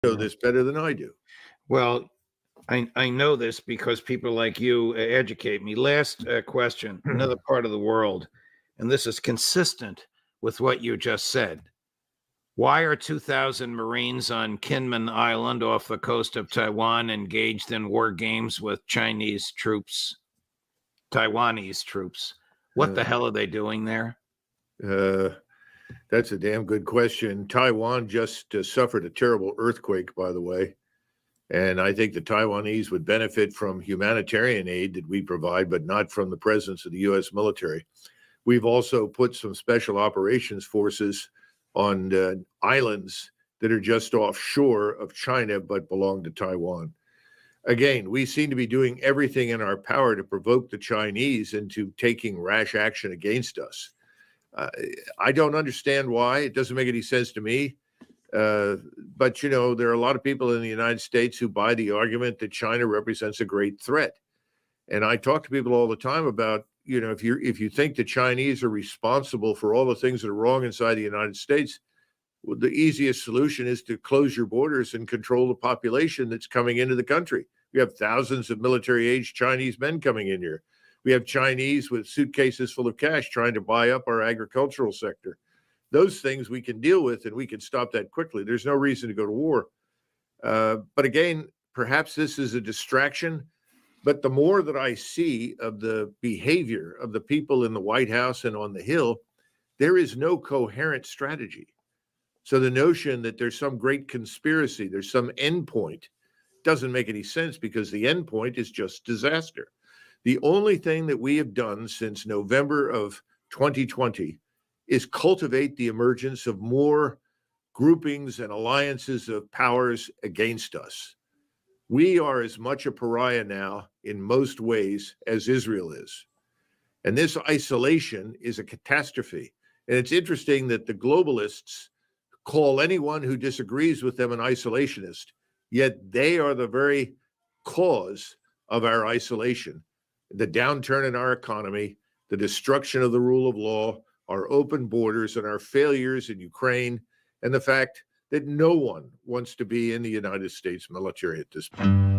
know this better than I do. Well, I know this because people like you educate me. Last question, another part of the world, and this is consistent with what you just said. Why are 2,000 Marines on Kinmen Island off the coast of Taiwan engaged in war games with Chinese troops, Taiwanese troops? What the hell are they doing there? That's a damn good question. Taiwan just suffered a terrible earthquake, by the way. And I think the Taiwanese would benefit from humanitarian aid that we provide, but not from the presence of the U.S. military. We've also put some special operations forces on islands that are just offshore of China, but belong to Taiwan. Again, we seem to be doing everything in our power to provoke the Chinese into taking rash action against us. I don't understand why. It doesn't make any sense to me. But, you know, there are a lot of people in the United States who buy the argument that China represents a great threat. And I talk to people all the time about, you know, if you think the Chinese are responsible for all the things that are wrong inside the United States, well, the easiest solution is to close your borders and control the population that's coming into the country. We have thousands of military-aged Chinese men coming in here. We have Chinese with suitcases full of cash trying to buy up our agricultural sector. Those things we can deal with, and we can stop that quickly. There's no reason to go to war. But again, perhaps this is a distraction. But the more that I see of the behavior of the people in the White House and on the Hill, there is no coherent strategy. So the notion that there's some great conspiracy, there's some end point, doesn't make any sense, because the end point is just disaster. The only thing that we have done since November of 2020 is cultivate the emergence of more groupings and alliances of powers against us. We are as much a pariah now in most ways as Israel is. And this isolation is a catastrophe. And it's interesting that the globalists call anyone who disagrees with them an isolationist, yet they are the very cause of our isolation. The downturn in our economy, the destruction of the rule of law, our open borders, and our failures in Ukraine, and the fact that no one wants to be in the United States military at this point.